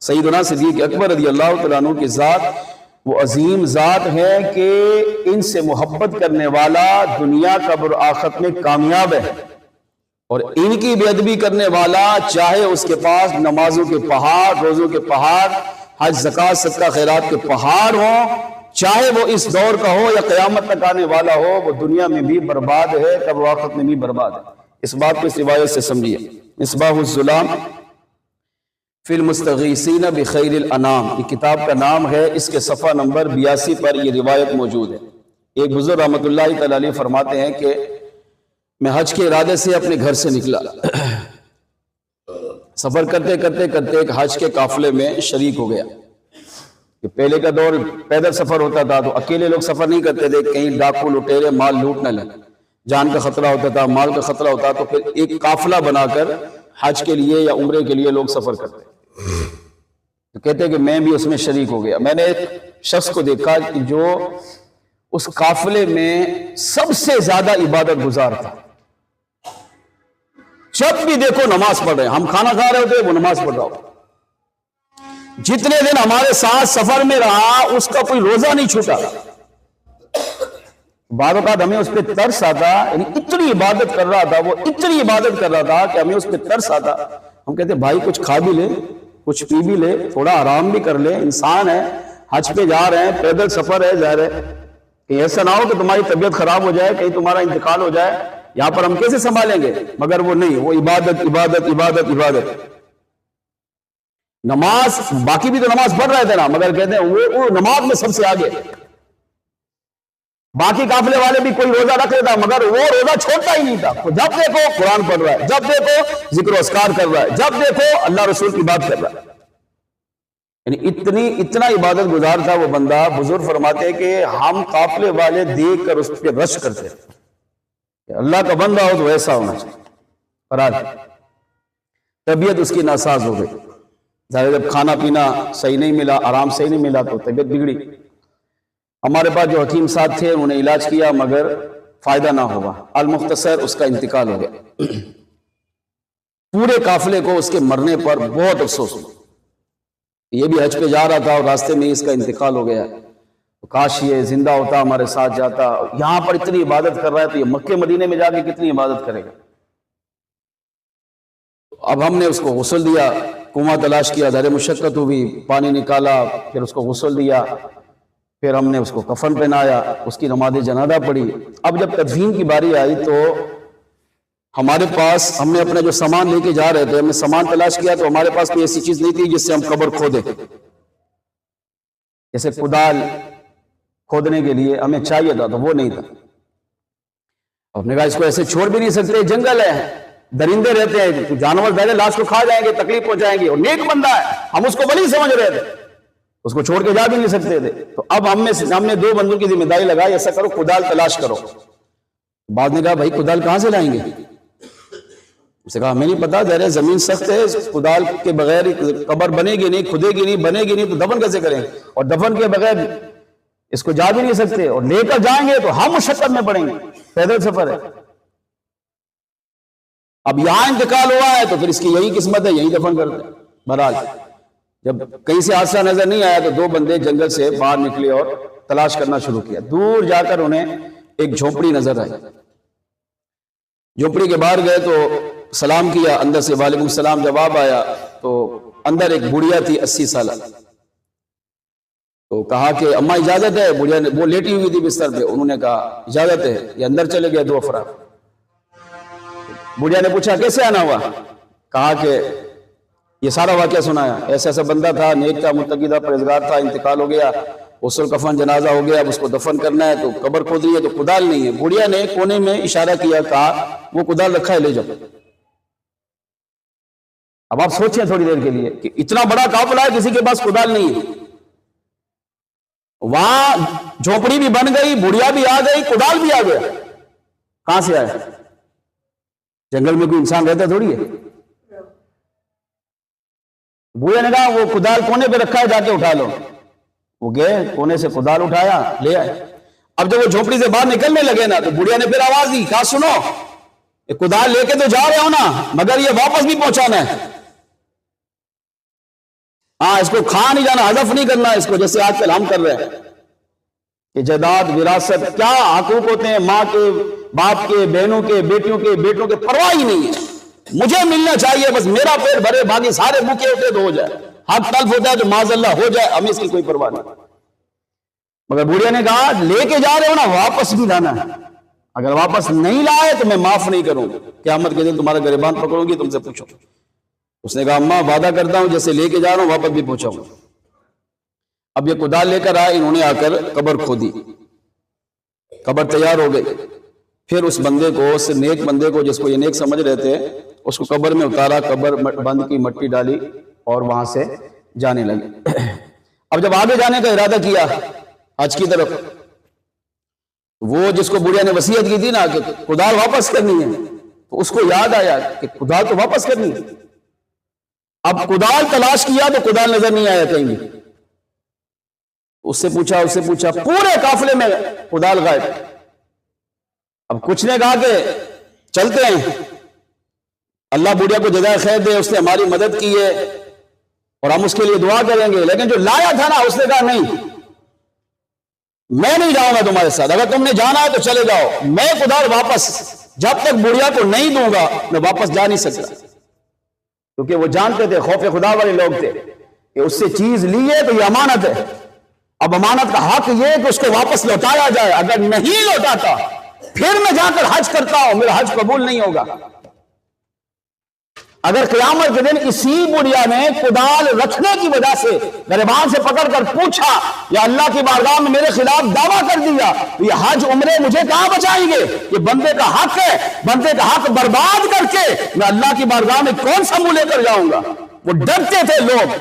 سیدنا صدیق اکبر رضی اللہ تعالیٰ عنہ کی ذات وہ عظیم ذات ہے کہ ان سے محبت کرنے والا دنیا قبر و آخرت میں کامیاب ہے، اور ان کی بے ادبی کرنے والا چاہے اس کے پاس نمازوں کے پہاڑ، روزوں کے پہاڑ، حج زکوٰۃ صدقہ خیرات کے پہاڑ ہوں، چاہے وہ اس دور کا ہو یا قیامت تک آنے والا ہو، وہ دنیا میں بھی برباد ہے، قبر و آخرت میں بھی برباد ہے۔ اس بات کو اس روایت سے سمجھیے۔ مصباح الظلام فی المستغیثین بخیر الانام، یہ کتاب کا نام ہے، اس کے صفحہ نمبر 82 پر یہ روایت موجود ہے۔ ایک بزرگ رحمۃ اللہ تعالی علیہ فرماتے ہیں کہ میں حج کے ارادے سے اپنے گھر سے نکلا، سفر کرتے کرتے کرتے ایک حج کے قافلے میں شریک ہو گیا۔ کہ پہلے کا دور پیدل سفر ہوتا تھا تو اکیلے لوگ سفر نہیں کرتے تھے، کہیں ڈاکو لٹیرے مال لوٹ نہ لیں، جان کا خطرہ ہوتا تھا، مال کا خطرہ ہوتا، تو پھر ایک قافلہ بنا کر حج کے لیے یا عمرے کے لیے لوگ سفر کرتے۔ تو کہتے ہیں کہ میں بھی اس میں شریک ہو گیا۔ میں نے ایک شخص کو دیکھا کہ جو اس قافلے میں سب سے زیادہ عبادت گزار تھا، جب بھی دیکھو نماز پڑھ رہے ہیں، ہم کھانا کھا رہے ہوتے وہ نماز پڑھ رہا ہوتا، جتنے دن ہمارے ساتھ سفر میں رہا اس کا کوئی روزہ نہیں چھوٹا۔ بعض اوقات ہمیں اس پہ ترس آتا، یعنی اتنی عبادت کر رہا تھا وہ، اتنی عبادت کر رہا تھا کہ ہمیں اس پہ ترس آتا۔ ہم کہتے بھائی کچھ کھا بھی لے، کچھ پی بھی لے، تھوڑا آرام بھی کر لے، انسان ہے، حج پہ جا رہے ہیں، پیدل سفر ہے، ظاہر ہے کہ ایسا نہ ہو کہ تمہاری طبیعت خراب ہو جائے، کہیں تمہارا انتقال ہو جائے، یہاں پر ہم کیسے سنبھالیں گے؟ مگر وہ نہیں، وہ عبادت عبادت عبادت عبادت۔ نماز باقی بھی تو نماز پڑھ رہے تھے نا، مگر کہتے ہیں وہ نماز میں سب سے آگے۔ باقی قافلے والے بھی کوئی روزہ رکھ لیتا مگر وہ روزہ چھوڑتا ہی نہیں تھا، جب دیکھو قرآن پڑھ رہا ہے، جب دیکھو ذکر و اذکار کر رہا ہے، جب دیکھو اللہ رسول کی بات کر رہا ہے، یعنی اتنا عبادت گزار تھا وہ بندہ۔ بزرگ فرماتے کہ ہم قافلے والے دیکھ کر اس پہ رش کرتے کہ اللہ کا بندہ ہو تو ایسا ہونا چاہیے، پر آج طبیعت اس کی ناساز ہو گئی۔ ظاہر جب کھانا پینا صحیح نہیں ملا، آرام صحیح نہیں ملا تو طبیعت بگڑی۔ ہمارے پاس جو حکیم صاحب تھے انہوں نے علاج کیا مگر فائدہ نہ ہوا، المختصر اس کا انتقال ہو گیا۔ پورے قافلے کو اس کے مرنے پر بہت افسوس ہوا، یہ بھی حج پہ جا رہا تھا اور راستے میں اس کا انتقال ہو گیا، کاش یہ زندہ ہوتا ہمارے ساتھ جاتا، یہاں پر اتنی عبادت کر رہا ہے تو یہ مکے مدینے میں جا کے کتنی عبادت کرے گا۔ اب ہم نے اس کو غسل دیا، کنواں تلاش کیا، ذرا مشقت ہوئی، پانی نکالا، پھر اس کو غسل دیا، پھر ہم نے اس کو کفن پہنایا، اس کی نماز جنازہ پڑھی۔ اب جب تدفین کی باری آئی تو ہمارے پاس، ہم نے اپنا جو سامان لے کے جا رہے تھے، ہم نے سامان تلاش کیا تو ہمارے پاس کوئی ایسی چیز نہیں تھی جس سے ہم قبر کھودیں، جیسے کدال کھودنے کے لیے ہمیں چاہیے تھا تو وہ نہیں تھا۔ ہم نے کہا اس کو ایسے چھوڑ بھی نہیں سکتے، جنگل ہے، درندے رہتے ہیں، جانور پہلے لاش کو کھا جائیں گے، تکلیف پہنچائیں گے، اور نیک بندہ ہے، ہم اس کو ولی سمجھ رہے تھے، اس کو چھوڑ کے جا بھی نہیں سکتے تھے۔ تو اب ہم نے 2 بندوں کی ذمہ داری لگائی، ایسا کرو کدال تلاش کرو۔ بعد نے کہا بھائی کدال کہاں سے لائیں گے؟ اس نے کہا ہمیں نہیں پتا، ظاہر ہے زمین سخت ہے، کدال کے بغیر قبر بنے گی نہیں، کھدے گی نہیں، بنے گی نہیں تو دفن کیسے کریں گے؟ اور دفن کے بغیر اس کو جا بھی نہیں سکتے، اور لے کر جائیں گے تو ہم مشقت میں پڑیں گے، پیدل سفر ہے۔ اب یہاں انتقال ہوا ہے تو پھر اس کی یہی قسمت ہے، یہی دفن کرتے ہیں۔ بہرحال جب کہیں سے حادثہ نظر نہیں آیا تو 2 بندے جنگل سے باہر نکلے اور تلاش کرنا شروع کیا۔ دور جا کر انہیں ایک جھونپڑی نظر آئی، جھونپڑی کے باہر گئے تو سلام کیا، اندر سے وعلیکم السلام جواب آیا، تو اندر ایک بڑھیا تھی 80 سالہ، تو کہا کہ اماں اجازت ہے؟ بڑھیا نے، وہ لیٹی ہوئی تھی بستر پہ، انہوں نے کہا اجازت ہے، یہ اندر چلے گئے 2 افراد۔ بڑھیا نے پوچھا کیسے آنا ہوا؟ کہا کہ یہ سارا واقعہ سنایا، ایسا ایسا بندہ تھا، نیک تھا، متقی تھا، پرہیزگار تھا، انتقال ہو گیا، غسل کفن جنازہ ہو گیا، اب اس کو دفن کرنا ہے تو قبر کھود رہی ہے تو کدال نہیں ہے۔ بڑھیا نے کونے میں اشارہ کیا، کہا وہ کدال رکھا ہے لے جاؤ۔ اب آپ سوچیں تھوڑی دیر کے لیے کہ اتنا بڑا قافلہ ہے، کسی کے پاس کدال نہیں ہے، وہاں جھونپڑی بھی بن گئی، بڑھیا بھی آ گئی، کدال بھی آ گیا، کہاں سے آیا؟ جنگل میں کوئی انسان رہتا تھوڑی ہے۔ بوڑھے نے کہا وہ کدال کونے پہ رکھا ہے، جا کے اٹھا لو۔ وہ گئے، کونے سے کدال اٹھایا، لے آئے۔ اب جب وہ جھونپڑی سے باہر نکلنے لگے نا تو بڑھیا نے پھر آواز دی، کہا سنو، یہ کدال لے کے تو جا رہے ہو نا، مگر یہ واپس بھی پہنچانا ہے۔ ہاں اس کو کھا نہیں جانا، ہضف نہیں کرنا اس کو، جیسے آج کل ہم کر رہے ہیں کہ جائیداد وراثت کیا حقوق ہوتے ہیں، ماں کے، باپ کے، بہنوں کے، بیٹیوں کے، بیٹوں کے، پرواہ ہی نہیں ہے، مجھے ملنا چاہیے، بس میرا پیٹ بھرے، باقی سارے بھوکے ہوتے تو ہو جائے، حق تلف ہوتا ہے تو معاذ اللہ ہو جائے، ہمیں اس کی کوئی پرواہ نہیں۔ مگر بوڑھیا نے کہا لے کے جا رہے ہو نا، واپس بھی لانا ہے، اگر واپس نہیں لائے تو میں معاف نہیں کروں گا، قیامت کے دن تمہارا گریبان پکڑوں گی، تم سے پوچھو۔ اس نے کہا اماں وعدہ کرتا ہوں جیسے لے کے جا رہا ہوں واپس بھی پہنچاؤں گا۔ اب یہ کدال لے کر آئے، انہوں نے آ کر قبر کھودی، قبر تیار ہو گئی، پھر اس بندے کو، اس نیک بندے کو جس کو یہ نیک سمجھ رہے تھے، اس کو قبر میں اتارا، قبر بند کی، مٹی ڈالی اور وہاں سے جانے لگے۔ اب جب آگے جانے کا ارادہ کیا حج کی طرف، وہ جس کو بڑھیا نے وصیت کی تھی نا کہ کدال واپس کرنی ہے، تو اس کو یاد آیا کہ کدال تو واپس کرنی ہے۔ اب کدال تلاش کیا تو کدال نظر نہیں آیا کہیں بھی، اس سے پوچھا، پورے قافلے میں کدال غائب۔ اب کچھ نے کہا کہ چلتے ہیں، اللہ بڑھیا کو جزائے خیر دے، اس نے ہماری مدد کی ہے اور ہم اس کے لیے دعا کریں گے، لیکن جو لایا تھا نا اس نے کہا نہیں، میں نہیں جاؤں گا تمہارے ساتھ، اگر تم نے جانا ہے تو چلے جاؤ، میں کدال واپس جب تک بڑھیا کو نہیں دوں گا میں واپس جا نہیں سکتا، کیونکہ وہ جانتے تھے، خوف خدا والے لوگ تھے کہ اس سے چیز لی ہے تو یہ امانت ہے، اب امانت کا حق یہ ہے کہ اس کو واپس لوٹایا جائے، اگر نہیں لوٹاتا پھر میں جا کر حج کرتا ہوں، میرا حج قبول نہیں ہوگا۔ اگر قیامت کے دن اسی بڑھیا نے کدال رکھنے کی وجہ سے گریبان سے پکڑ کر پوچھا یا اللہ کی بارگاہ میں میرے خلاف دعویٰ کر دیا تو یہ حج عمرے مجھے کہاں بچائیں گے؟ یہ بندے کا حق ہے، بندے کا حق برباد کر کے میں اللہ کی بارگاہ میں کون سا منہ لے کر جاؤں گا؟ وہ ڈرتے تھے لوگ،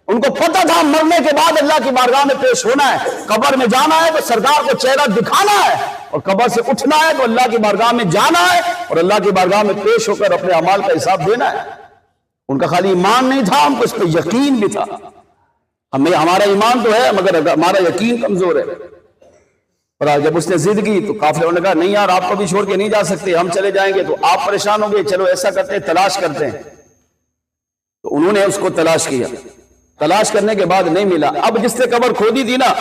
ان کو پتہ تھا مرنے کے بعد اللہ کی بارگاہ میں پیش ہونا ہے، قبر میں جانا ہے تو سرکار کو چہرہ دکھانا ہے، اور قبر سے اٹھنا ہے تو اللہ کی بارگاہ میں جانا ہے اور اللہ کی بارگاہ میں پیش ہو کر اپنے اعمال کا حساب دینا ہے۔ ان کا خالی ایمان نہیں تھا، ان کو اس پہ یقین بھی تھا، ہمارا ایمان تو ہے مگر ہمارا یقین کمزور ہے۔ اور جب اس نے ضد کی تو قافلے والوں نے کہا نہیں یار آپ کو بھی چھوڑ کے نہیں جا سکتے، ہم چلے جائیں گے تو آپ پریشان ہوں گے، چلو ایسا کرتے ہیں تلاش کرتے ہیں۔ تو انہوں نے اس کو تلاش کیا، تلاش کرنے کے بعد نہیں ملا۔ اب جس نے قبر کھودی تھی نا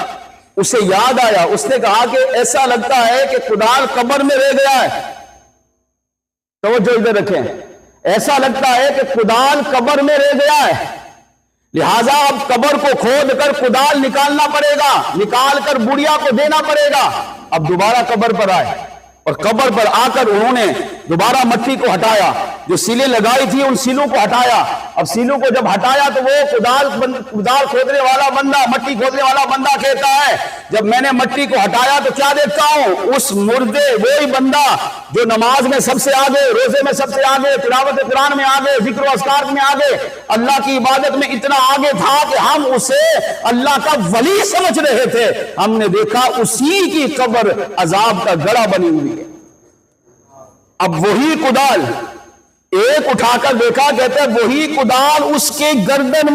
اسے یاد آیا، اس نے کہا کہ ایسا لگتا ہے کہ کدال قبر میں رہ گیا ہے، توجہ ادھر رکھیں، ایسا لگتا ہے کہ کدال قبر میں رہ گیا ہے، لہٰذا اب قبر کو کھود کر کدال نکالنا پڑے گا، نکال کر بڑھیا کو دینا پڑے گا۔ اب دوبارہ قبر پر آئے اور قبر پر آ کر انہوں نے دوبارہ مٹی کو ہٹایا، جو سیلیں لگائی تھی ان سیلوں کو ہٹایا۔ اب سیلوں کو جب ہٹایا تو وہ کدال کھودنے والا بندہ، مٹی کھودنے والا بندہ کہتا ہے جب میں نے مٹی کو ہٹایا تو کیا دیکھتا ہوں؟ اس مردے، وہی بندہ جو نماز میں سب سے آگے، روزے میں سب سے آگے، تلاوت قرآن میں آگے، ذکر و اذکار میں آگے، اللہ کی عبادت میں اتنا آگے تھا کہ ہم اسے اللہ کا ولی سمجھ رہے تھے، ہم نے دیکھا اسی کی قبر عذاب کا گڑھا بنی ہوئی ہے۔ اب وہی کدال ایک اٹھا کر دیکھا، کہتے ہیں وہی کدال اس کے گردن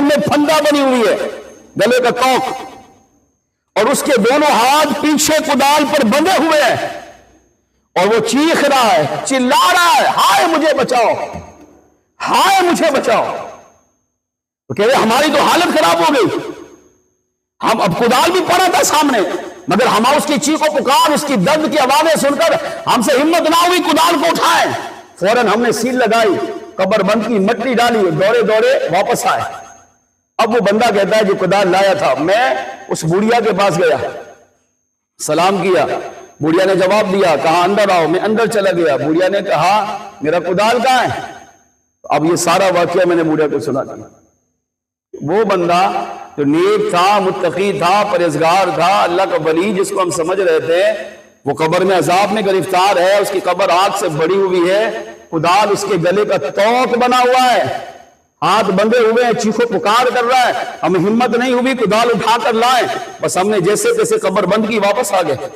میں پھندا بنی ہوئی ہے، گلے کا کوک، اور اس کے دونوں ہاتھ پیچھے کدال پر بندھے ہوئے ہیں، اور وہ چیخ رہا ہے، چلا رہا ہے، ہائے مجھے بچاؤ، ہائے مجھے بچاؤ۔ تو کہتے ہیں ہماری تو حالت خراب ہو گئی، ہم اب کدال بھی پڑا تھا سامنے مگر ہم اس کی چیخ و پکار، اس کی درد کی آوازیں سن کر ہم سے ہمت نہ ہوئی کدال کو اٹھائیں، فوراً ہم نے سیل لگائی، قبر بند کی، مٹی ڈالی، دوڑے دوڑے واپس آئے۔ اب وہ بندہ کہتا ہے جو کدال لایا تھا، میں اس بڑھیا کے پاس گیا، سلام کیا، بڑھیا نے جواب دیا، کہا اندر آؤ، میں اندر چلا گیا، بڑھیا نے کہا میرا کدال کہاں ہے؟ اب یہ سارا واقعہ میں نے بڑھیا کو سنا دیا۔ وہ بندہ جو نیک تھا، متقی تھا، پرہیزگار تھا، اللہ کا ولی جس کو ہم سمجھ رہے تھے، وہ قبر میں عذاب میں گرفتار ہے، اس کی قبر آگ سے بڑی ہوئی ہے، کدال اس کے گلے کا توق بنا ہوا ہے، ہاتھ بندھے ہوئے ہیں، چیخو پکار کر رہا ہے، ہمیں ہمت نہیں ہوئی کدال اٹھا کر لائیں، بس ہم نے جیسے تیسے قبر بند کی، واپس آ گئے۔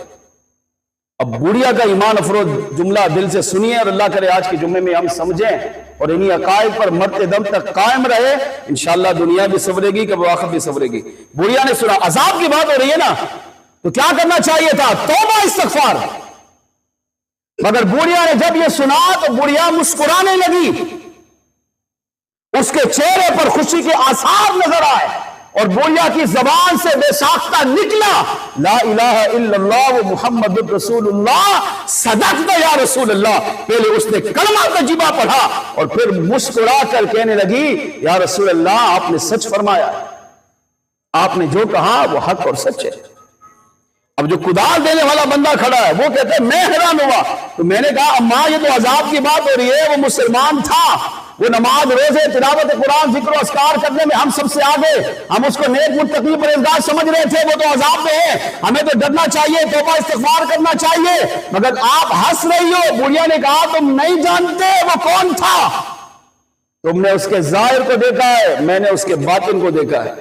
اب بڑھیا کا ایمان افروز جملہ دل سے سنیے، اور اللہ کرے آج کے جمعے میں ہم سمجھیں اور انہی عقائد پر مرتے دم تک قائم رہے، انشاءاللہ دنیا بھی سنورے گی، کب آخرت بھی سنورے گی۔ بڑھیا نے سنا، عذاب کی بات ہو رہی ہے نا، تو کیا کرنا چاہیے تھا؟ توبہ استغفار۔ مگر بڑھیا نے جب یہ سنا تو بڑھیا مسکرانے لگی، اس کے چہرے پر خوشی کے آثار نظر آئے اور بوریا کی زبان سے بے ساختہ نکلا لا الہ الا اللہ و محمد رسول اللہ، صدقت یا رسول اللہ۔ پہلے اس نے کلمہ طیبہ پڑھا اور پھر مسکرا کر کہنے لگی یا رسول اللہ آپ نے سچ فرمایا، آپ نے جو کہا وہ حق اور سچ ہے۔ اب جو کدال دینے والا بندہ کھڑا ہے وہ کہتا ہے میں حیران ہوا، تو میں نے کہا اماں یہ تو عذاب کی بات ہو رہی ہے، وہ مسلمان تھا، وہ نماز روزے تلاوت قرآن ذکر و اذکار کرنے میں ہم سب سے آگے، ہم اس کو نیک متقی پرہیزگار سمجھ رہے تھے، وہ تو عذاب میں ہے، ہمیں تو ڈرنا چاہیے، توبہ استغفار کرنا چاہیے، مگر آپ ہنس رہی ہو۔ بڑھیا نے کہا تم نہیں جانتے وہ کون تھا، تم نے اس کے ظاہر کو دیکھا ہے، میں نے اس کے باطن کو دیکھا ہے۔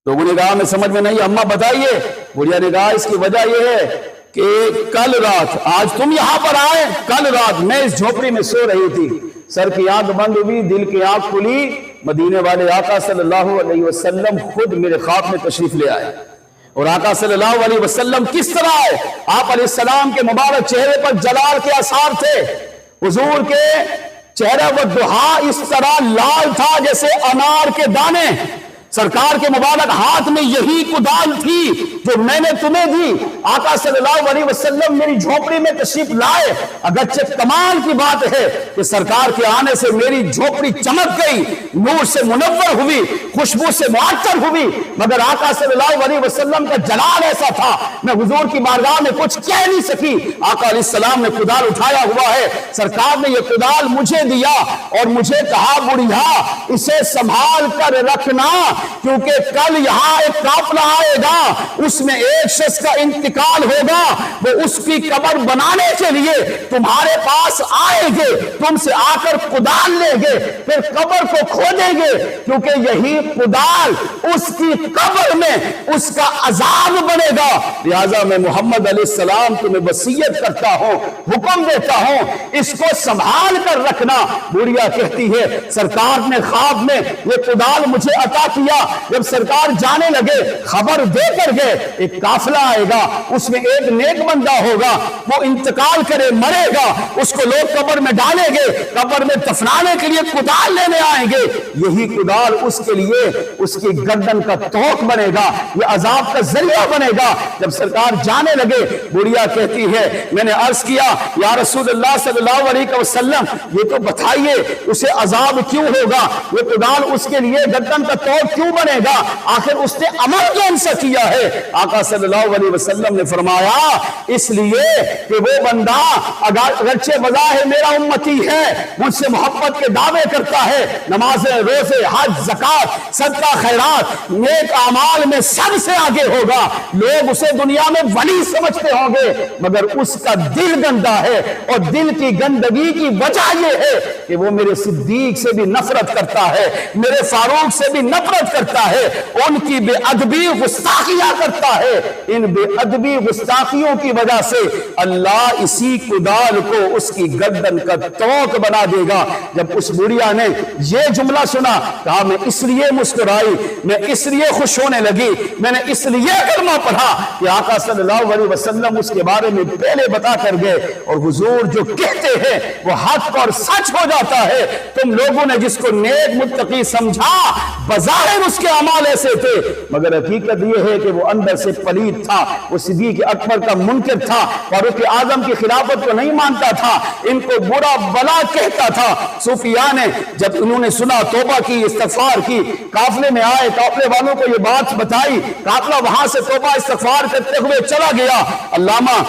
لوگوں نے کہا میں سمجھ میں نہیں، اماں بتائیے۔ بڑھیا نے کہا اس کی وجہ یہ ہے کہ کل رات، آج تم یہاں پر آئے، کل رات میں اس جھوپڑی میں سو رہی تھی، سر کی آنکھ بند ہوئی، دل کی آنکھ کھلی، مدینے والے آقا صلی اللہ علیہ وسلم خود میرے خواب میں تشریف لے آئے۔ اور آقا صلی اللہ علیہ وسلم کس طرح آئے؟ آپ علیہ السلام کے مبارک چہرے پر جلال کے آثار تھے، حضور کے چہرہ والضحیٰ اس طرح لال تھا جیسے انار کے دانے، سرکار کے مبارک ہاتھ میں یہی کدال تھی جو میں نے تمہیں دی۔ آقا صلی اللہ علیہ وسلم میری جھوپڑی میں تشریف لائے، اگرچہ کمال کی بات ہے کہ سرکار کے آنے سے میری جھوپڑی چمک گئی، نور سے منور ہوئی، خوشبو سے معطر ہوئی، مگر آقا صلی اللہ علیہ وسلم کا جلال ایسا تھا میں حضور کی بارگاہ میں کچھ کہہ نہیں سکی۔ آقا علیہ السلام نے کدال اٹھایا ہوا ہے، سرکار نے یہ کدال مجھے دیا اور مجھے کہا بڑھیا اسے سنبھال کر رکھنا، کیونکہ کل یہاں ایک قافلہ آئے گا، اس میں ایک شخص کا انتقال ہوگا، وہ اس کی قبر بنانے کے لیے تمہارے پاس آئیں گے، تم سے آ کر کدال لیں گے، پھر قبر کو کھودیں گے، کیونکہ یہی کدال اس کی قبر میں اس کا عذاب بنے گا۔ لہذا میں محمد علیہ السلام تمہیں وصیت کرتا ہوں، حکم دیتا ہوں، اس کو سنبھال کر رکھنا۔ بڑھیا کہتی ہے سرکار نے خواب میں یہ کدال مجھے عطا کیا، جب سرکار جانے لگے خبر دے کر گئے ایک قافلہ آئے گا، اس میں ایک نیک بندہ ہوگا، وہ انتقال کرے مرے گا، اس کو لوگ قبر میں ڈالیں گے، قبر میں دفنانے کے لیے کدال لینے آئیں گے، یہی کدال اس کے لیے اس کی گردن کا توق بنے گا، یہ عذاب کا ذریعہ بنے گا۔ جب سرکار جانے لگے بڑھیا کہتی ہے میں نے عرض کیا یا رسول اللہ صلی اللہ علیہ وسلم یہ تو بتائیے اسے عذاب کیوں ہوگا، یہ کدال اس کے لیے گردن کا توق کیوں بنے گا، آخر اس نے عمل کون سا کیا ہے؟ آقا صلی اللہ علیہ وسلم نے فرمایا اس لیے کہ وہ بندہ اگرچہ بظاہر میرا امتی ہے، مجھ سے محبت کے دعوے کرتا ہے، نماز روزے حج زکات صدقہ خیرات نیک اعمال میں سب سے آگے ہوگا، لوگ اسے دنیا میں ولی سمجھتے ہوں گے، مگر اس کا دل گندا ہے، اور دل کی گندگی کی وجہ یہ ہے کہ وہ میرے صدیق سے بھی نفرت کرتا ہے، میرے فاروق سے بھی نفرت کرتا ہے، ان کی بے ادبی گستاخیاں کرتا ہے، ان بے ادبی گستاخیوں کی وجہ سے اللہ اسی کدال کو اس کی گردن کا توق بنا دے گا۔ جب اس بڑھیا نے یہ جملہ سنا کہا میں اس لیے مسکرائی، میں اس لیے خوش ہونے لگی، میں نے اس لیے کلمہ پڑھا کہ آقا صلی اللہ علیہ وسلم اس کے بارے میں پہلے بتا کر گئے، اور حضور جو کہتے ہیں وہ حق اور سچ ہو جاتا ہے۔ تم لوگوں نے جس کو نیک متقی سمجھا بظاہر اس کے اعمال ایسے تھے، مگر حقیقت یہ ہے کہ وہ اندر سے پلید تھا، وہ صدیق اکبر کا منکر تھا، فاروق اعظم کی خلافت کو نہیں مانتا تھا، ان کو برا بلا کہتا تھا۔ صوفیاء نے جب انہوں نے سنا توبہ کی استغفار کی، قافلے میں آئے، قافلے والوں کو یہ بات بتائی، قافلہ وہاں سے توبہ استغفار کرتے ہوئے چلا گیا۔ علامہ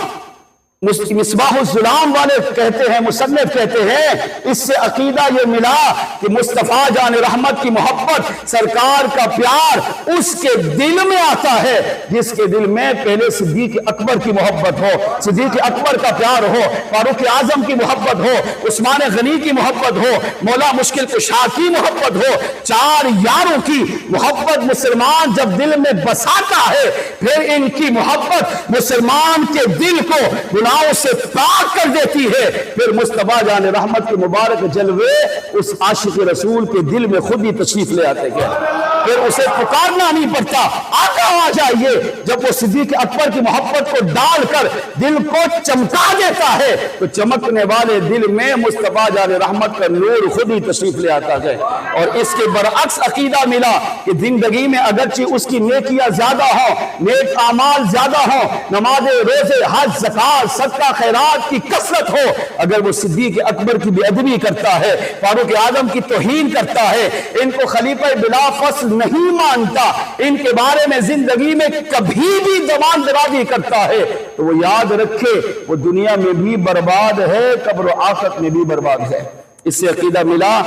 مصباح الظلام والے کہتے ہیں، مصنف کہتے ہیں اس سے عقیدہ یہ ملا کہ مصطفیٰ جان رحمت کی محبت، سرکار کا پیار اس کے دل میں آتا ہے جس کے دل میں پہلے صدیق اکبر کی محبت ہو، صدیق اکبر کا پیار ہو، فاروق اعظم کی محبت ہو، عثمان غنی کی محبت ہو، مولا مشکل کشا کی محبت ہو، چار یاروں کی محبت مسلمان جب دل میں بساتا ہے، پھر ان کی محبت مسلمان کے دل کو سے پاک کر دیتی ہے، پھر مصطفیٰ جان رحمت کے مبارک جلوے اس عاشق رسول کے دل میں خود ہی تشریف لے آتے ہیں۔ پھر اسے پکارنا نہیں پڑتا، آقا آ جائیے۔ جب وہ صدیق اکبر کی محبت کو ڈال کر دل کو چمکا دیتا ہے تو چمکنے والے دل میں مصطفیٰ جان رحمت کا نور خود ہی تشریف لے آتا ہے۔ اور اس کے برعکس عقیدہ ملا کہ زندگی میں اگرچہ اس کی نیکیاں زیادہ ہوں، نیک اعمال زیادہ ہوں، نماز روزے حج زکات صدقہ خیرات کی کثرت ہو، اگر وہ صدیق اکبر کی بے ادبی کرتا ہے، فاروق اعظم کی توہین کرتا ہے، ان کو خلیفہ بلا فصل نہیں مانتا، ان کے بارے میں زندگی میں کبھی بھی زبان درازی کرتا ہے، تو وہ یاد رکھے وہ دنیا میں بھی برباد ہے، قبر و آخرت میں بھی برباد ہے۔ اس سے عقیدہ ملا